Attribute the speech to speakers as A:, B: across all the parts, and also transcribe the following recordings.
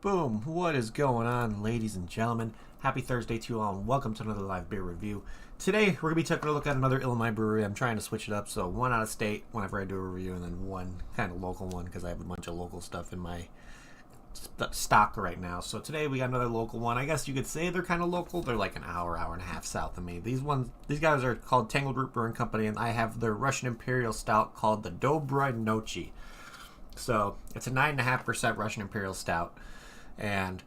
A: Boom! What is going on, ladies and gentlemen? Happy Thursday to you all, and welcome to another live beer review. Today, we're going to be taking a look at another Illinois brewery. I'm trying to switch it up, so one out of state whenever I do a review, and then one kind of local one, because I have a bunch of local stuff in my stock right now. So today, we got another local one. I guess you could say they're kind of local. They're like an hour and a half south of me. These guys are called Tangled Brewing Company, and I have their Russian Imperial Stout called the Dobroy Nochi. So, it's a 9.5% Russian Imperial Stout. And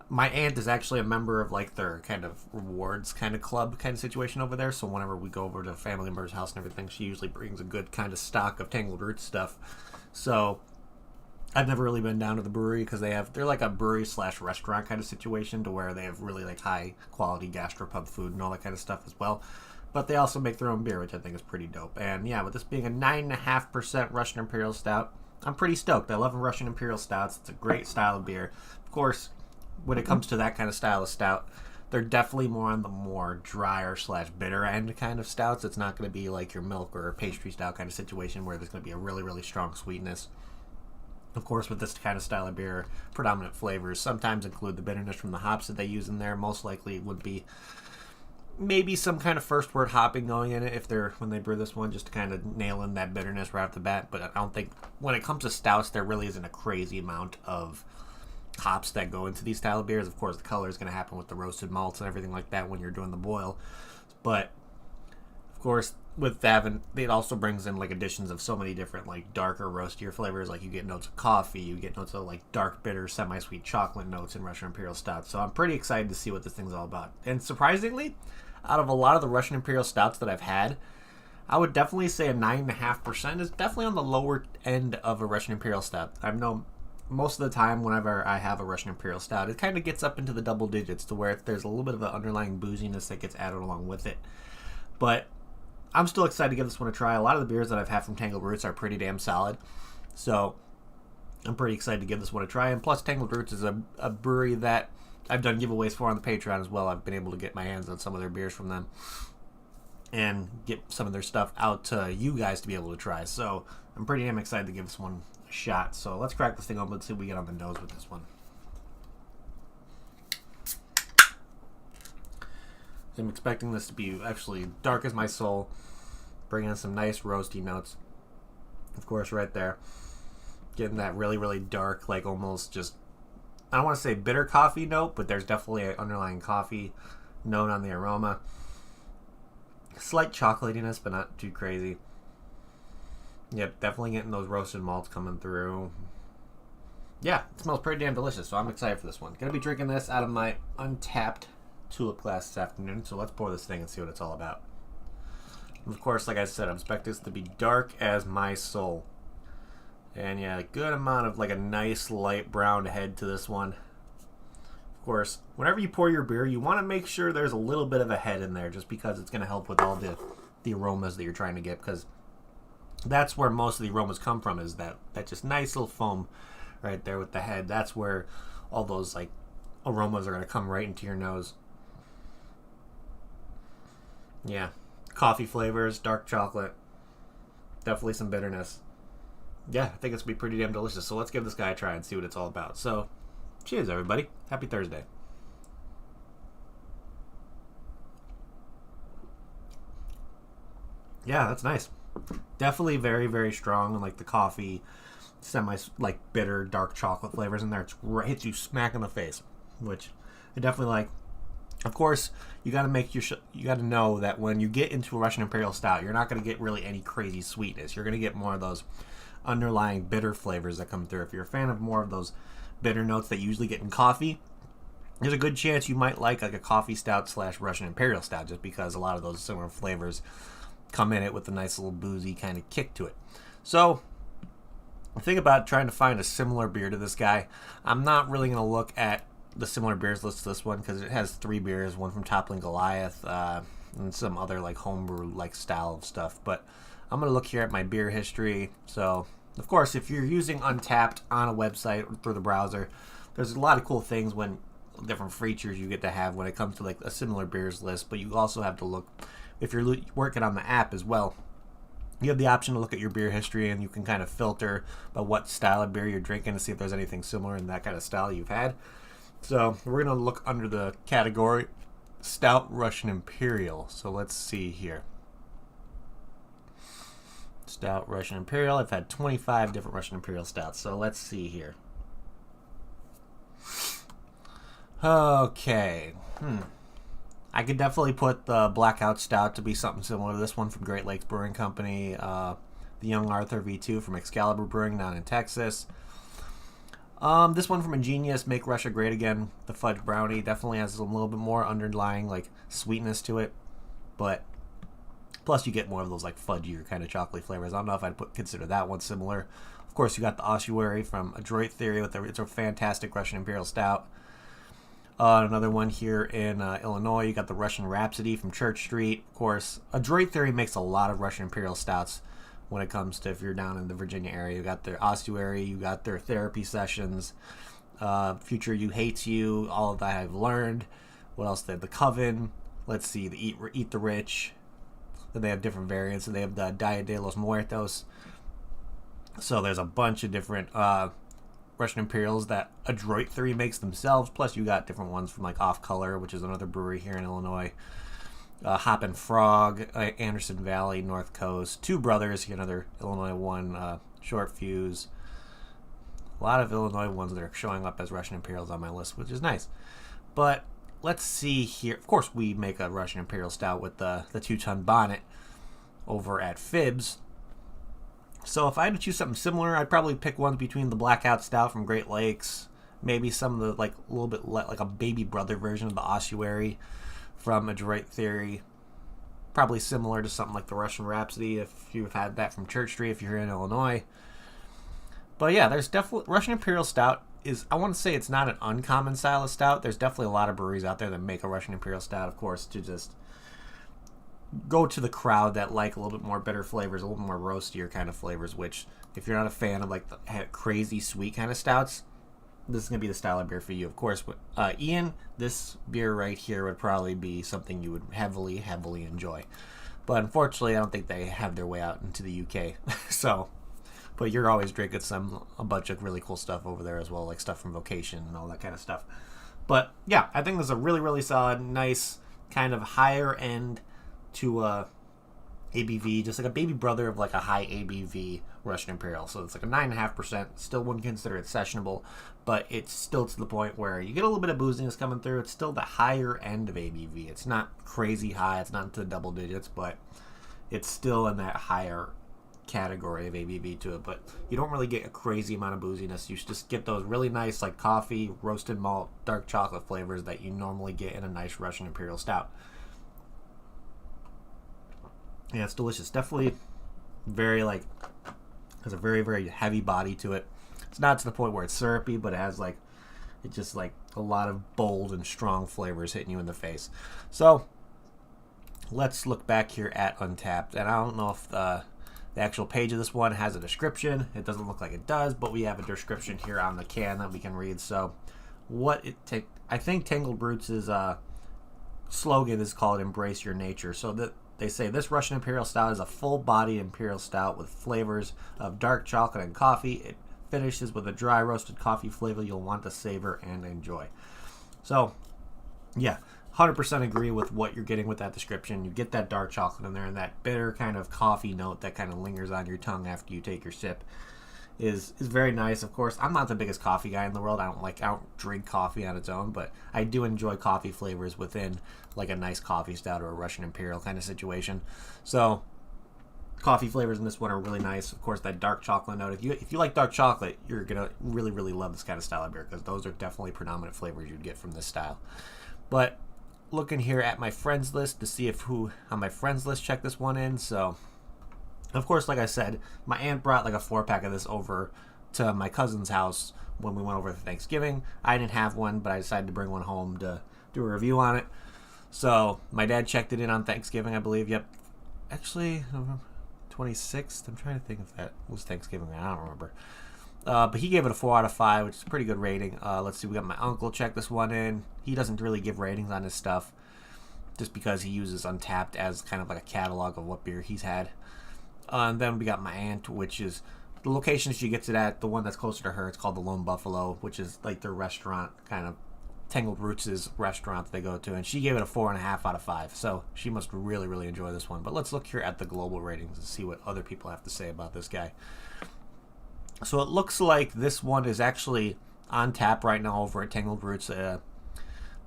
A: my aunt is actually a member of like their kind of rewards kind of club kind of situation over there. So whenever we go over to a family member's house and everything, she usually brings a good kind of stock of Tangled Roots stuff. So I've never really been down to the brewery because they're like a brewery / restaurant kind of situation to where they have really like high quality gastropub food and all that kind of stuff as well. But they also make their own beer, which I think is pretty dope. And yeah, with this being a 9.5% Russian Imperial Stout, I'm pretty stoked. I love Russian Imperial Stouts. It's a great style of beer. Of course, when it comes to that kind of style of stout, they're definitely more on the more drier / bitter end kind of stouts. It's not going to be like your milk or pastry stout kind of situation where there's going to be a really, really strong sweetness. Of course, with this kind of style of beer, predominant flavors sometimes include the bitterness from the hops that they use in there. Most likely would be maybe some kind of first word hopping going in it when they brew this one, just to kind of nail in that bitterness right off the bat. But I don't think when it comes to stouts, there really isn't a crazy amount of hops that go into these style of beers. Of course, the color is going to happen with the roasted malts and everything like that when you're doing the boil. But of course, with that, it also brings in like additions of so many different like darker roastier flavors. Like you get notes of coffee, you get notes of like dark bitter semi-sweet chocolate notes in Russian Imperial Stout. So I'm pretty excited to see what this thing's all about. And surprisingly, out of a lot of the Russian Imperial Stouts that I've had, I would definitely say a 9.5% is definitely on the lower end of a Russian Imperial Stout. I've known most of the time whenever I have a Russian Imperial Stout, it kind of gets up into the double digits to where there's a little bit of an underlying booziness that gets added along with it. But I'm still excited to give this one a try. A lot of the beers that I've had from Tangled Roots are pretty damn solid. So I'm pretty excited to give this one a try. And plus, Tangled Roots is a brewery that I've done giveaways for on the Patreon as well. I've been able to get my hands on some of their beers from them and get some of their stuff out to you guys to be able to try. So I'm pretty damn excited to give this one a shot. So let's crack this thing open and see what we get on the nose with this one. I'm expecting this to be actually dark as my soul, bringing in some nice roasty notes. Of course, right there, getting that really, really dark, like almost just, I don't want to say bitter coffee note, but there's definitely an underlying coffee note on the aroma. Slight chocolatiness, but not too crazy. Yep, definitely getting those roasted malts coming through. Yeah, it smells pretty damn delicious, so I'm excited for this one. Gonna be drinking this out of my untapped tulip glass this afternoon, so let's pour this thing and see what it's all about. Of course, like I said, I expect this to be dark as my soul. And yeah, a good amount of like a nice light brown head to this one. Of course, whenever you pour your beer, you want to make sure there's a little bit of a head in there, just because it's going to help with all the aromas that you're trying to get, because that's where most of the aromas come from, is that just nice little foam right there with the head. That's where all those like aromas are going to come right into your nose. Yeah, coffee flavors, dark chocolate, definitely some bitterness. Yeah, I think it's going to be pretty damn delicious. So let's give this guy a try and see what it's all about. So, cheers, everybody. Happy Thursday. Yeah, that's nice. Definitely very, very strong. Like the coffee, like bitter, dark chocolate flavors in there. It hits you smack in the face, which I definitely like. Of course, you got to know that when you get into a Russian Imperial Stout, you're not going to get really any crazy sweetness. You're going to get more of those underlying bitter flavors that come through. If you're a fan of more of those bitter notes that you usually get in coffee, there's a good chance you might like a coffee stout / Russian Imperial Stout, just because a lot of those similar flavors come in it with a nice little boozy kind of kick to it. So, think about trying to find a similar beer to this guy. I'm not really going to look at the similar beers list to this one, because it has 3 beers, one from Toppling Goliath, and some other like homebrew like style of stuff. But I'm going to look here at my beer history. So, of course, if you're using Untapped on a website or through the browser, there's a lot of cool things when different features you get to have when it comes to like a similar beers list. But you also have to look, if you're working on the app as well, you have the option to look at your beer history, and you can kind of filter by what style of beer you're drinking to see if there's anything similar in that kind of style you've had. So we're going to look under the category Stout Russian Imperial. So let's see here. Stout Russian Imperial. I've had 25 different Russian Imperial Stouts. So let's see here. Okay. I could definitely put the Blackout Stout to be something similar to this one from Great Lakes Brewing Company. The Young Arthur V2 from Excalibur Brewing down in Texas. This one from Ingenious, Make Russia Great Again, the Fudge Brownie, definitely has a little bit more underlying like sweetness to it, but plus you get more of those like fudgier kind of chocolate flavors. I don't know if I'd consider that one similar. Of course, you got the Ossuary from Adroit Theory it's a fantastic Russian Imperial Stout. Another one here in Illinois, you got the Russian Rhapsody from Church Street. Of course, Adroit Theory makes a lot of Russian Imperial Stouts. When it comes to, if you're down in the Virginia area, you got their Ossuary, you got their Therapy Sessions, Future You Hates You, all of that I've learned. What else? They have the Coven. Let's see, the Eat the Rich. Then they have different variants. And they have the Dia de los Muertos. So there's a bunch of different Russian Imperials that Adroit 3 makes themselves. Plus, you got different ones from like Off Color, which is another brewery here in Illinois. Hoppenin Frog, Anderson Valley, North Coast. Two Brothers, another Illinois one. Short Fuse. A lot of Illinois ones that are showing up as Russian Imperials on my list, which is nice. But let's see here. Of course, we make a Russian Imperial Stout with the 2-ton bonnet over at Fibs. So if I had to choose something similar, I'd probably pick ones between the Blackout Stout from Great Lakes, maybe some of the, like, a little bit like a baby brother version of the Ossuary from Adroit Theory. Probably similar to something like the Russian Rhapsody if you've had that from Church Street if you're in Illinois. But yeah, there's definitely Russian Imperial Stout is, I want to say it's not an uncommon style of stout. There's definitely a lot of breweries out there that make a Russian Imperial Stout, of course, to just go to the crowd that like a little bit more bitter flavors, a little more roastier kind of flavors, which if you're not a fan of like the crazy sweet kind of stouts, this is going to be the style of beer for you, of course. But Ian, this beer right here would probably be something you would heavily enjoy. But unfortunately, I don't think they have their way out into the UK. So, but you're always drinking a bunch of really cool stuff over there as well, like stuff from Vocation and all that kind of stuff. But yeah, I think this is a really solid, nice, kind of higher end to ABV, just like a baby brother of like a high ABV Russian Imperial. So it's like a 9.5%. Still wouldn't consider it sessionable, but it's still to the point where you get a little bit of booziness coming through. It's still the higher end of ABV. It's not crazy high. It's not into the double digits, but it's still in that higher category of ABV to it. But you don't really get a crazy amount of booziness. You just get those really nice like coffee, roasted malt, dark chocolate flavors that you normally get in a nice Russian Imperial Stout. Yeah, it's delicious. Definitely very like, has a very heavy body to it. It's not to the point where it's syrupy, but it has like, it's just like a lot of bold and strong flavors hitting you in the face. So let's look back here at Untapped. And I don't know if the actual page of this one has a description. It doesn't look like it does, but we have a description here on the can that we can read. So I think Tangled Roots' slogan is called "Embrace Your Nature." So that they say this Russian Imperial Stout is a full-bodied Imperial Stout with flavors of dark chocolate and coffee. It finishes with a dry roasted coffee flavor you'll want to savor and enjoy. So, yeah, 100% agree with what you're getting with that description. You get that dark chocolate in there, and that bitter kind of coffee note that kind of lingers on your tongue after you take your sip is very nice. Of course, I'm not the biggest coffee guy in the world. I don't drink coffee on its own, but I do enjoy coffee flavors within like a nice coffee stout or a Russian Imperial kind of situation. So coffee flavors in this one are really nice. Of course, that dark chocolate note. If you like dark chocolate, you're gonna really love this kind of style of beer, because those are definitely predominant flavors you'd get from this style. But looking here at my friends list to see if who on my friends list checked this one in. So of course, like I said, my aunt brought like a 4-pack of this over to my cousin's house when we went over for Thanksgiving. I didn't have one, but I decided to bring one home to do a review on it. So my dad checked it in on Thanksgiving, I believe. Yep. Actually, 26th. I'm trying to think if that was Thanksgiving. I don't remember. But he gave it a 4 out of 5, which is a pretty good rating. Let's see. We got my uncle check this one in. He doesn't really give ratings on his stuff just because he uses Untapped as kind of like a catalog of what beer he's had. And then we got my aunt, which is the location she gets it at, the one that's closer to her. It's called the Lone Buffalo, which is like their restaurant, kind of Tangled Roots' restaurant that they go to. And she gave it a 4.5 out of 5. So she must really enjoy this one. But let's look here at the global ratings and see what other people have to say about this guy. So it looks like this one is actually on tap right now over at Tangled Roots.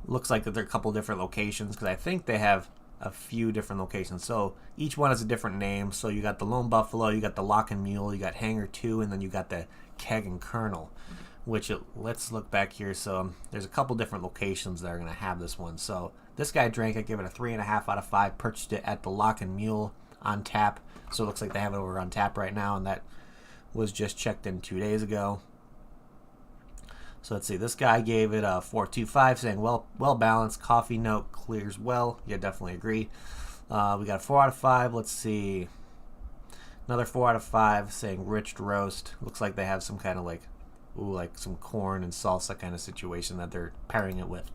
A: Looks like that there are a couple different locations, because I think they have a few different locations. So each one has a different name. So you got the Lone Buffalo, you got the Lock and Mule, you got Hangar 2, and then you got the Keg and Kernel, which let's look back here. So there's a couple different locations that are going to have this one. So this guy drank it, gave it a 3.5 out of 5, purchased it at the Lock and Mule on tap. So it looks like they have it over on tap right now, and that was just checked in 2 days ago. So let's see, this guy gave it a 4.25, saying well balanced, coffee note, clears well. Yeah, definitely agree. We got a 4 out of 5. Let's see, another 4 out of 5, saying rich roast. Looks like they have some kind of like some corn and salsa kind of situation that they're pairing it with,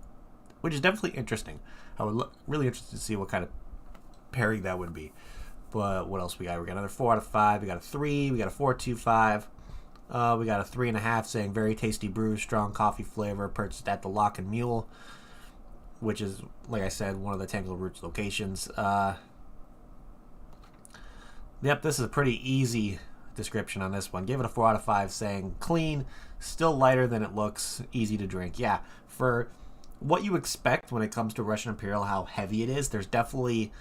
A: which is definitely interesting. I would really interested to see what kind of pairing that would be. But what else we got? We got another 4 out of 5. We got a 3. We got a 4.25. We got a 3.5 saying very tasty brew, strong coffee flavor, purchased at the Lock and Mule, which is, like I said, one of the Tangled Roots locations. Yep, this is a pretty easy description on this one. Give it a 4 out of 5 saying clean, still lighter than it looks, easy to drink. Yeah, for what you expect when it comes to Russian Imperial, how heavy it is, there's definitely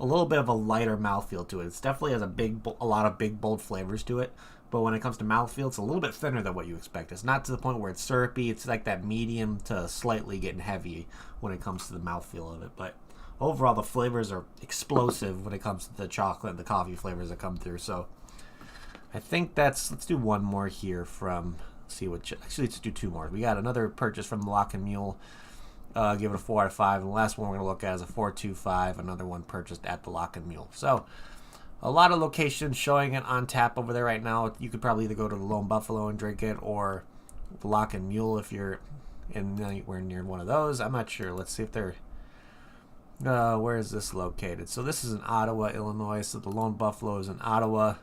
A: a little bit of a lighter mouthfeel to it. It definitely has a lot of big, bold flavors to it. But when it comes to mouthfeel, it's a little bit thinner than what you expect. It's not to the point where it's syrupy. It's like that medium to slightly getting heavy when it comes to the mouthfeel of it. But overall, the flavors are explosive when it comes to the chocolate and the coffee flavors that come through. So I think let's do one more here from, actually let's do two more. We got another purchase from Lock and Mule. Give it a 4 out of 5. And the last one we're going to look at is a 425, another one purchased at the Lock and Mule. So a lot of locations showing it on tap over there right now. You could probably either go to the Lone Buffalo and drink it, or the Lock and Mule if you're anywhere near one of those. I'm not sure. Let's see if they're... where is this located? So this is in Ottawa, Illinois. So the Lone Buffalo is in Ottawa.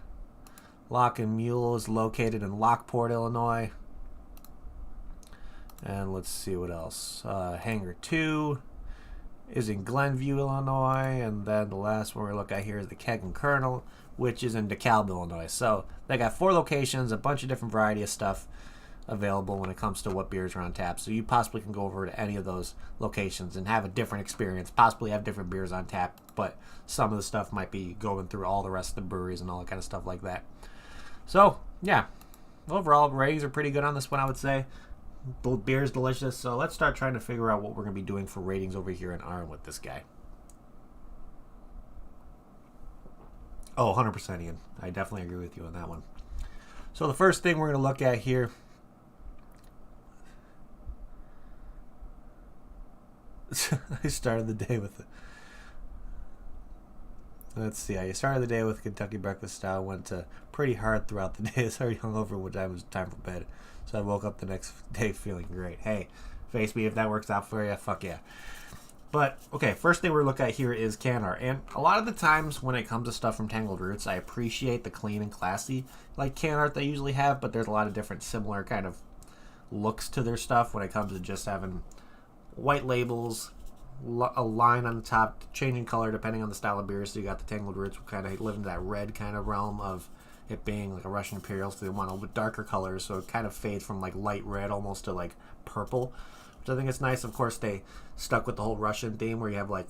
A: Lock and Mule is located in Lockport, Illinois. And let's see what else. Hangar 2 is in Glenview, Illinois. And then the last one we look at here is the Keg and Kernel, which is in DeKalb, Illinois. So they got 4 locations, a bunch of different variety of stuff available when it comes to what beers are on tap. So you possibly can go over to any of those locations and have a different experience, possibly have different beers on tap, but some of the stuff might be going through all the rest of the breweries and all that kind of stuff like that. So, yeah, overall, ratings are pretty good on this one, I would say. The beer is delicious, so let's start trying to figure out what we're going to be doing for ratings over here in Ireland with this guy. Oh, 100% Ian. I definitely agree with you on that one. So the first thing we're going to look at here... I started the day with... Let's see. I started the day with Kentucky Breakfast Stout. Went to pretty hard throughout the day. I was already hungover when it was time for bed. So I woke up the next day feeling great. Hey, face me if that works out for you. Fuck yeah. But, okay, first thing we're looking at here is can art. And a lot of the times when it comes to stuff from Tangled Roots, I appreciate the clean and classy like can art they usually have, but there's a lot of different similar kind of looks to their stuff when it comes to just having white labels, a line on the top, changing color depending on the style of beer. So you got the Tangled Roots, which kind of live in that red kind of realm of it being like a Russian Imperial, so they want a little bit darker colors, so it kind of fades from like light red almost to like purple, which I think is nice. Of course, they stuck with the whole Russian theme where you have like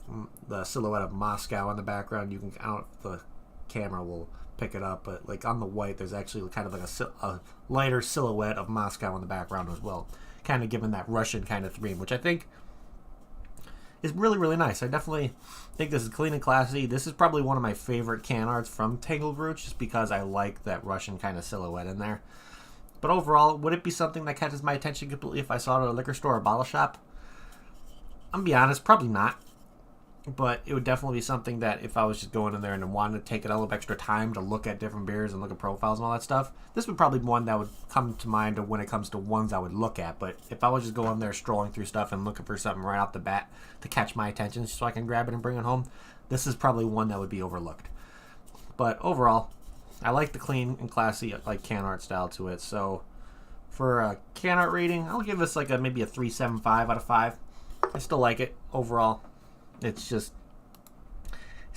A: the silhouette of Moscow in the background. You can, I don't know if the camera will pick it up, but like on the white, there's actually kind of like a lighter silhouette of Moscow in the background as well, kind of giving that Russian kind of theme, which I think is really, really nice. I definitely think this is clean and classy. This is probably one of my favorite can arts from Tangled Roots, just because I like that Russian kind of silhouette in there. But overall, would it be something that catches my attention completely if I saw it at a liquor store or bottle shop? I'm gonna be honest, probably not. But it would definitely be something that if I was just going in there and wanted to take a little extra time to look at different beers and look at profiles and all that stuff, this would probably be one that would come to mind when it comes to ones I would look at. But if I was just going there strolling through stuff and looking for something right off the bat to catch my attention so I can grab it and bring it home, this is probably one that would be overlooked. But overall, I like the clean and classy like can art style to it. So for a can art rating, I'll give this like maybe a 3.75 out of 5. I still like it overall. It's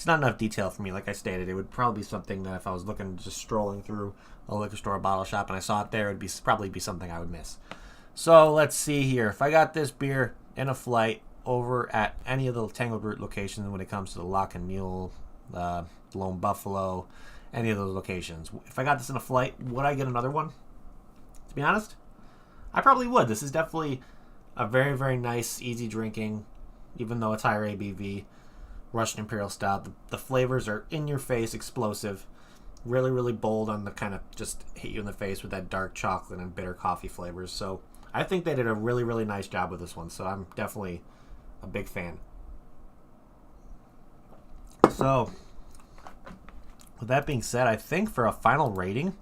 A: not enough detail for me. Like I stated, it would probably be something that if I was looking, just strolling through a liquor store or bottle shop and I saw it there, it would probably be something I would miss. So let's see here. If I got this beer in a flight over at any of the Tangled Root locations when it comes to the Lock and Mule, Lone Buffalo, any of those locations, if I got this in a flight, would I get another one? To be honest, I probably would. This is definitely a very, very nice, easy drinking, even though it's higher ABV, Russian Imperial Stout. The flavors are in your face, explosive, really, really bold on the kind of just hit you in the face with that dark chocolate and bitter coffee flavors. So I think they did a really, really nice job with this one. So I'm definitely a big fan. So with that being said, I think for a final rating,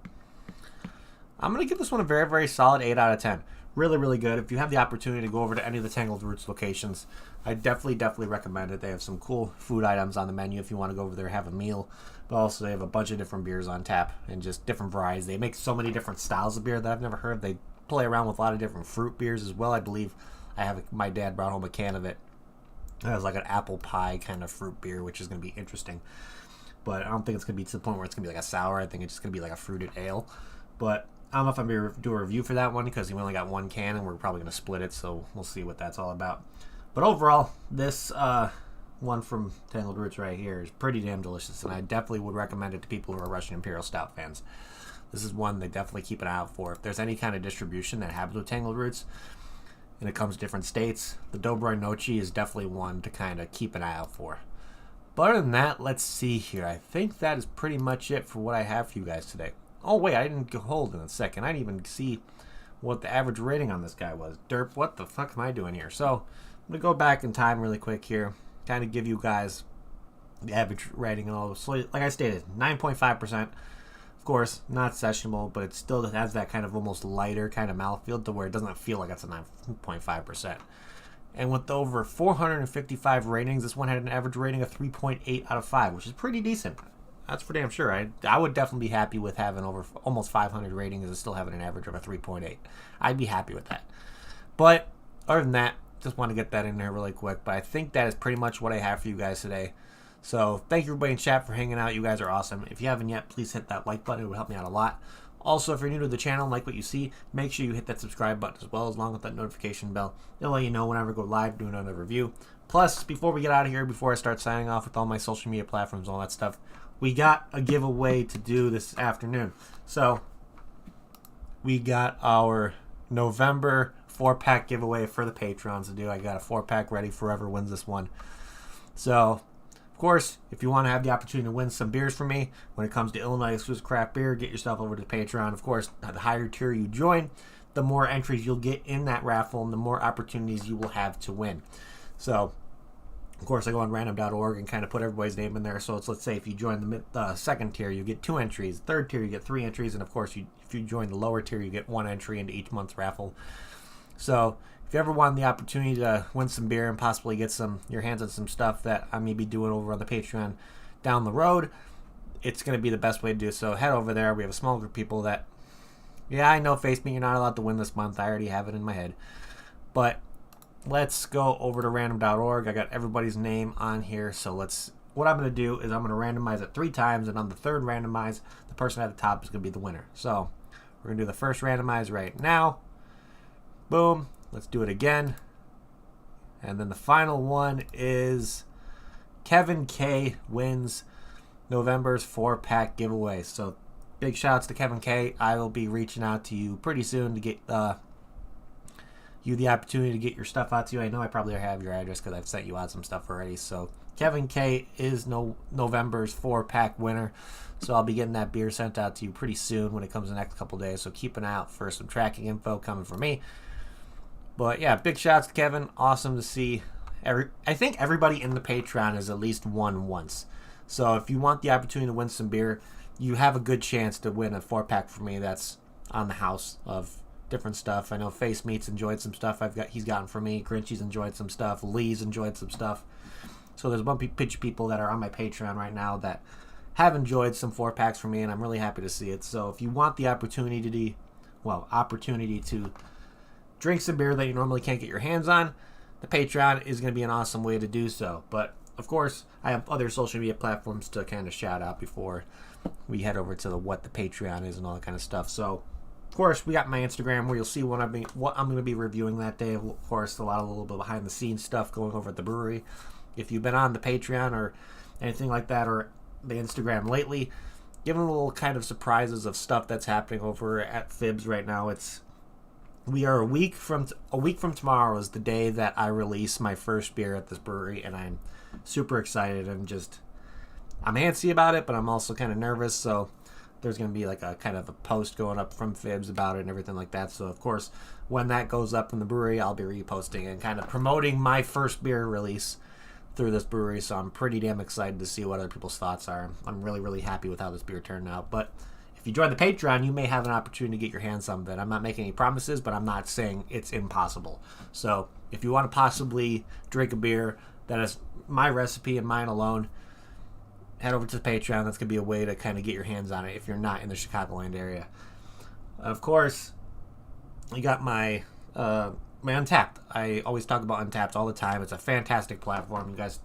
A: I'm going to give this one a very, very solid 8 out of 10. Really, really good. If you have the opportunity to go over to any of the Tangled Roots locations, I definitely recommend it. They have some cool food items on the menu if you want to go over there and have a meal. But also they have a bunch of different beers on tap and just different varieties. They make so many different styles of beer that I've never heard. They play around with a lot of different fruit beers as well. I believe my dad brought home a can of it. It was like an apple pie kind of fruit beer, which is going to be interesting. But I don't think it's going to be to the point where it's going to be like a sour. I think it's just going to be like a fruited ale. But I don't know if I'm going to do a review for that one because we only got one can and we're probably going to split it. So we'll see what that's all about. But overall, this one from Tangled Roots right here is pretty damn delicious. And I definitely would recommend it to people who are Russian Imperial Stout fans. This is one they definitely keep an eye out for. If there's any kind of distribution that happens with Tangled Roots, and it comes to different states, the Dobroy Nochi is definitely one to kind of keep an eye out for. But other than that, let's see here. I think that is pretty much it for what I have for you guys today. Oh, wait, I didn't hold in a second. I didn't even see what the average rating on this guy was. Derp, what the fuck am I doing here? So, I'm going to go back in time really quick here. Kind of give you guys the average rating and all. So, like I stated, 9.5%. Of course, not sessionable, but it still has that kind of almost lighter kind of mouthfeel to where it doesn't feel like it's a 9.5%. And with over 455 ratings, this one had an average rating of 3.8 out of 5, which is pretty decent. That's for damn sure. I would definitely be happy with having over almost 500 ratings and still having an average of a 3.8. I'd be happy with that. But other than that, just want to get that in there really quick. But I think that is pretty much what I have for you guys today. So thank you everybody in chat for hanging out. You guys are awesome. If you haven't yet, please hit that like button. It would help me out a lot. Also, if you're new to the channel and like what you see, make sure you hit that subscribe button as well, along with that notification bell. It'll let you know whenever I go live, do another review. Plus, before we get out of here, before I start signing off with all my social media platforms and all that stuff, we got a giveaway to do this afternoon. So, we got our November 4-pack giveaway for the Patrons to do. I got a 4-pack ready for whoever wins this one. So, of course, if you want to have the opportunity to win some beers from me when it comes to Illinois exclusive craft beer, get yourself over to Patreon. Of course, the higher tier you join, the more entries you'll get in that raffle and the more opportunities you will have to win. So, of course, I go on random.org and kind of put everybody's name in there. So let's say if you join the second tier, you get 2 entries. Third tier, you get 3 entries. And, of course, if you join the lower tier, you get 1 entry into each month's raffle. So if you ever want the opportunity to win some beer and possibly get your hands on some stuff that I may be doing over on the Patreon down the road, it's going to be the best way to do so. Head over there. We have a small group of people that, yeah, I know FaceMe, you're not allowed to win this month. I already have it in my head. But let's go over to random.org. I got everybody's name on here. So what I'm going to do is I'm going to randomize it 3 times. And on the third randomize, the person at the top is going to be the winner. So we're going to do the first randomize right now. Boom. Let's do it again. And then the final one is Kevin K wins November's 4-pack giveaway. So big shout outs to Kevin K. I will be reaching out to you pretty soon to get you the opportunity to get your stuff out to you. I know I probably have your address because I've sent you out some stuff already. So Kevin K is November's 4-pack winner. So I'll be getting that beer sent out to you pretty soon when it comes in the next couple days. So keep an eye out for some tracking info coming from me. But yeah, big shouts to Kevin. Awesome to see. I think everybody in the Patreon has at least won once. So if you want the opportunity to win some beer, you have a good chance to win a 4-pack for me that's on the house of different stuff. I know Face Meat's enjoyed some stuff he's gotten from me. Grinchy's enjoyed some stuff. Lee's enjoyed some stuff. So there's a bunch of people that are on my Patreon right now that have enjoyed some 4-packs from me, and I'm really happy to see it. So if you want the opportunity to drink some beer that you normally can't get your hands on, the Patreon is going to be an awesome way to do so. But, of course, I have other social media platforms to kind of shout out before we head over to what the Patreon is and all that kind of stuff. So, of course, we got my Instagram where you'll see what I'm going to be reviewing that day. Of course, a little bit behind-the-scenes stuff going over at the brewery. If you've been on the Patreon or anything like that or the Instagram lately, giving a little kind of surprises of stuff that's happening over at Fibs right now. We are a week from tomorrow is the day that I release my first beer at this brewery, and I'm super excited and I'm antsy about it, but I'm also kind of nervous. So there's going to be like a kind of a post going up from Fibs about it and everything like that. So of course, when that goes up from the brewery, I'll be reposting and kind of promoting my first beer release through this brewery. So I'm pretty damn excited to see what other people's thoughts are. I'm really, really happy with how this beer turned out. But If you join the Patreon, you may have an opportunity to get your hands on something. I'm not making any promises, but I'm not saying it's impossible. So if you want to possibly drink a beer that is my recipe and mine alone, head over to the Patreon. That's going to be a way to kind of get your hands on it if you're not in the Chicagoland area. Of course, you got my Untapped. I always talk about Untapped all the time. It's a fantastic platform. You guys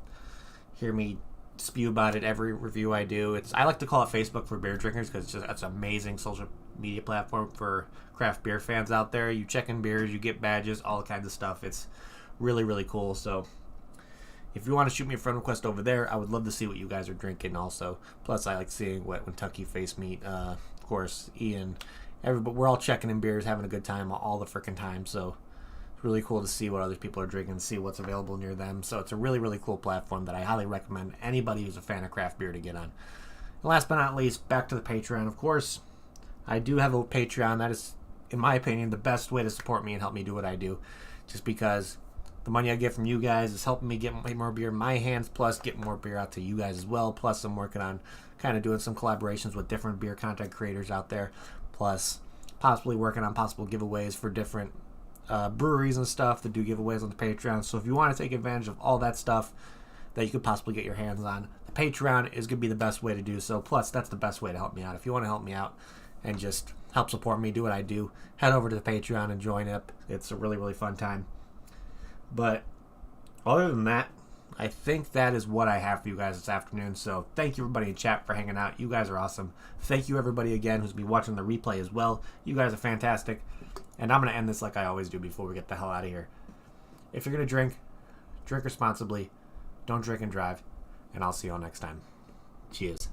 A: hear me spew about it every review I do. I like to call it Facebook for beer drinkers because it's an amazing social media platform for craft beer fans out there. You check in beers, you get badges, all kinds of stuff. It's really, really cool. So if you want to shoot me a friend request over there, I would love to see what you guys are drinking also. Plus, I like seeing what Kentucky Face Meat, of course, Ian, everybody. We're all checking in beers, having a good time all the freaking time. So it's really cool to see what other people are drinking, see what's available near them. So it's a really, really cool platform that I highly recommend anybody who's a fan of craft beer to get on. And last but not least, back to the Patreon. Of course, I do have a Patreon. That is, in my opinion, the best way to support me and help me do what I do. Just because the money I get from you guys is helping me get more beer in my hands, plus get more beer out to you guys as well. Plus, I'm working on kind of doing some collaborations with different beer content creators out there. Plus, possibly working on possible giveaways for different breweries and stuff that do giveaways on the Patreon. So if you want to take advantage of all that stuff that you could possibly get your hands on, the Patreon is going to be the best way to do so. Plus, that's the best way to help me out. If you want to help me out and just help support me, do what I do, head over to the Patreon and join up. It's a really, really fun time. But other than that, I think that is what I have for you guys this afternoon. So thank you everybody in chat for hanging out. You guys are awesome. Thank you everybody again who's been watching the replay as well. You guys are fantastic. And I'm going to end this like I always do before we get the hell out of here. If you're going to drink responsibly. Don't drink and drive. And I'll see you all next time. Cheers.